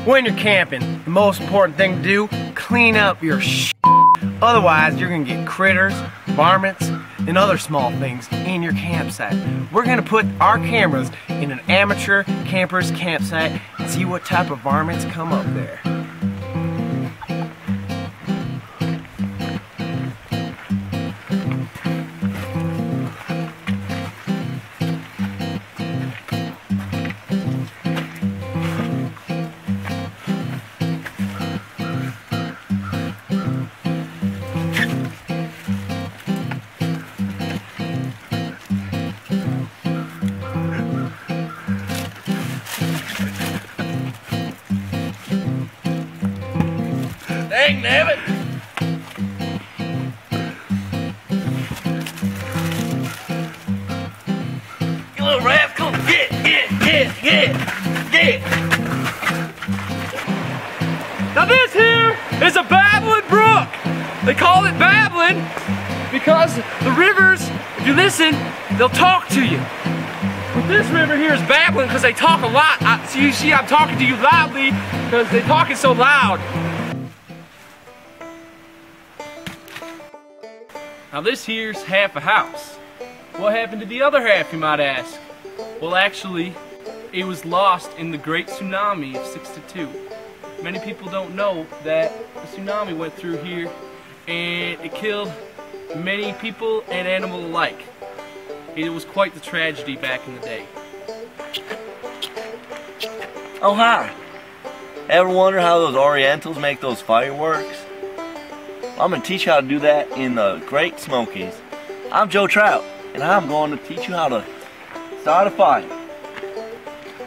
When you're camping, the most important thing to do, clean up your shit. Otherwise, you're gonna get critters, varmints, and other small things in your campsite. We're gonna put our cameras in an amateur camper's campsite and see what type of varmints come up there. Dang nabbit! You little rascal! Get! Now this here is a babbling brook. They call it babbling because the rivers, if you listen, they'll talk to you. But this river here is babbling because they talk a lot. So you see I'm talking to you loudly because they're talking so loud. Now this here's half a house. What happened to the other half, you might ask? Well, actually, it was lost in the Great Tsunami of '62. Many people don't know that a tsunami went through here and it killed many people and animals alike. It was quite the tragedy back in the day. Oh hi! Ever wonder how those Orientals make those fireworks? I'm going to teach you how to do that in the Great Smokies. I'm Joe Trout, and I'm going to teach you how to start a fire.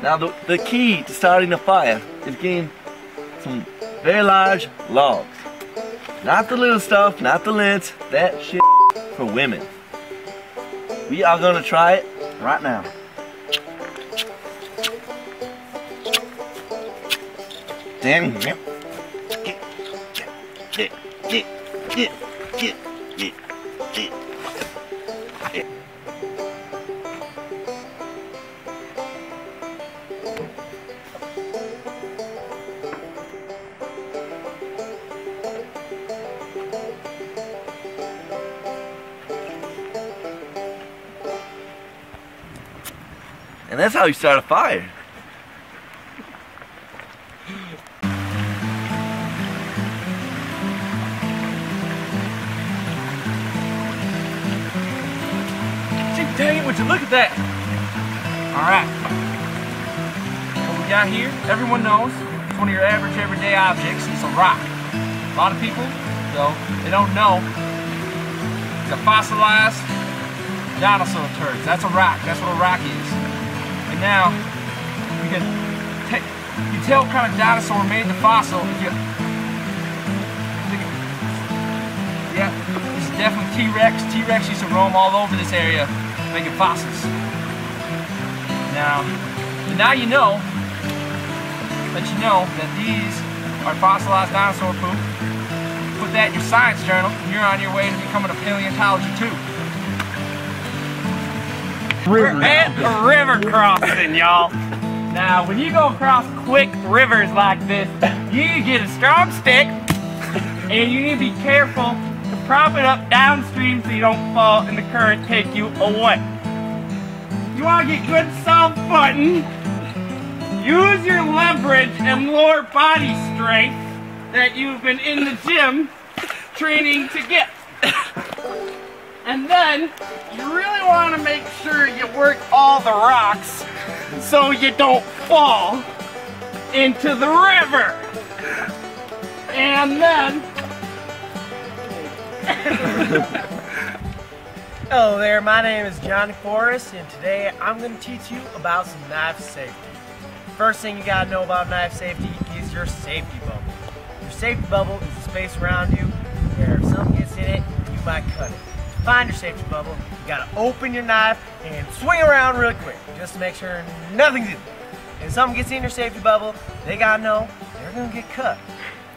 Now the key to starting a fire is getting some very large logs. Not the little stuff, not the lint, that shit for women. We are going to try it right now. Damn. Get. And that's how you start a fire. Dang it, would you look at that? Alright. What we got here, everyone knows, it's one of your average everyday objects. It's a rock. A lot of people, though, they don't know, it's a fossilized dinosaur turd. That's a rock. That's what a rock is. And now, you can tell what kind of dinosaur made the fossil if you... Yeah, this is definitely T-Rex. T-Rex used to roam all over this area making fossils. Now you know that these are fossilized dinosaur poop. Put that in your science journal, and you're on your way to becoming a paleontology too. We're at a river crossing, y'all. Now, when you go across quick rivers like this, you need to get a strong stick, and you need to be careful to prop it up downstream so you don't fall and the current take you away. You want to get good soft footing, use your leverage and lower body strength that you've been in the gym training to get. And then you really want to make sure you work all the rocks so you don't fall into the river. And then Hello there, my name is Johnny Forrest, and today I'm going to teach you about some knife safety. First thing you got to know about knife safety is your safety bubble. Your safety bubble is the space around you where if something gets in it, you might cut it. To find your safety bubble, you got to open your knife and swing around really quick just to make sure nothing's in it. If something gets in your safety bubble, they got to know they're going to get cut.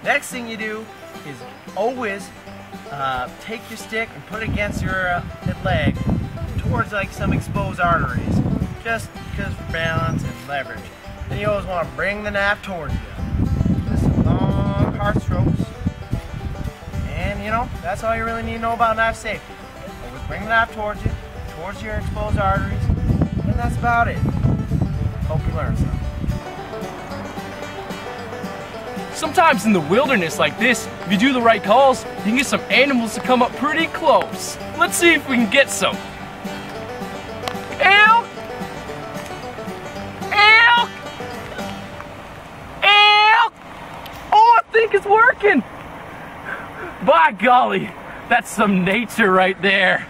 Next thing you do is always take your stick and put it against your leg towards like some exposed arteries, just because for balance and leverage. Then you always want to bring the knife towards you. hard strokes. And you know, that's all you really need to know about knife safety. Always bring the knife towards you, towards your exposed arteries, and that's about it. Hope you learned something. Sometimes in the wilderness like this, if you do the right calls, you can get some animals to come up pretty close. Let's see if we can get some. Elk! Elk! Elk! Oh, I think it's working! By golly, that's some nature right there.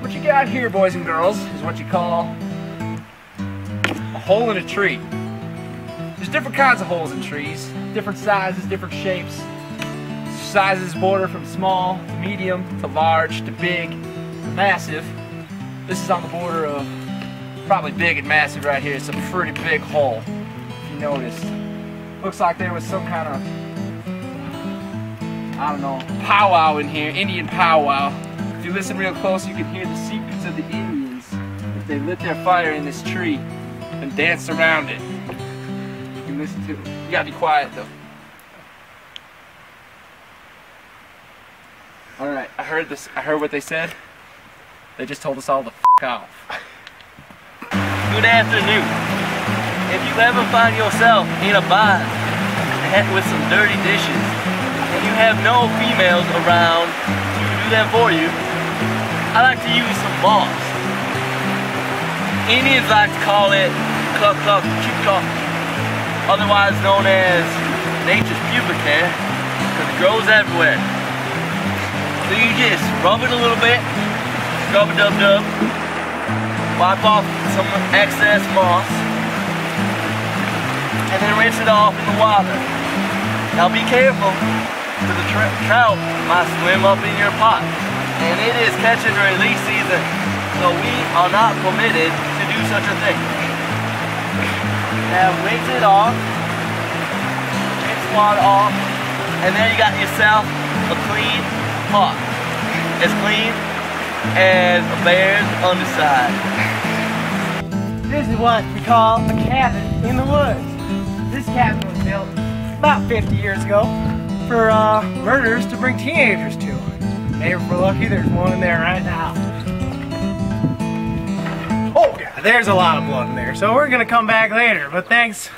What you got here, boys and girls, is what you call a hole in a tree. There's different kinds of holes in trees, different sizes, different shapes. Sizes border from small to medium to large to big to massive. This is on the border of probably big and massive right here. It's a pretty big hole, if you noticed. Looks like there was some kind of, I don't know, powwow in here, Indian powwow. If you listen real close, you can hear the secrets of the Indians as they lit their fire in this tree and danced around it. You can listen to it. You gotta be quiet though. Alright, I heard what they said. They just told us all to f*** off. Good afternoon. If you ever find yourself in a bind with some dirty dishes and you have no females around to do them for you, I like to use some moss. Indians like to call it cluck cluck chuk chuk, otherwise known as nature's pubic hair, because it grows everywhere. So you just rub it a little bit, rub a dub dub, wipe off some excess moss, and then rinse it off in the water. Now be careful, because the trout might swim up in your pot. And it is catch and release season, so we are not permitted to do such a thing. Now rinse it off, rinse water off, and then you got yourself a clean pot. As clean as a bear's underside. This is what we call a cabin in the woods. This cabin was built about 50 years ago for murderers to bring teenagers to. Maybe if we're lucky, there's one in there right now. Oh yeah, there's a lot of blood in there, so we're gonna come back later, but thanks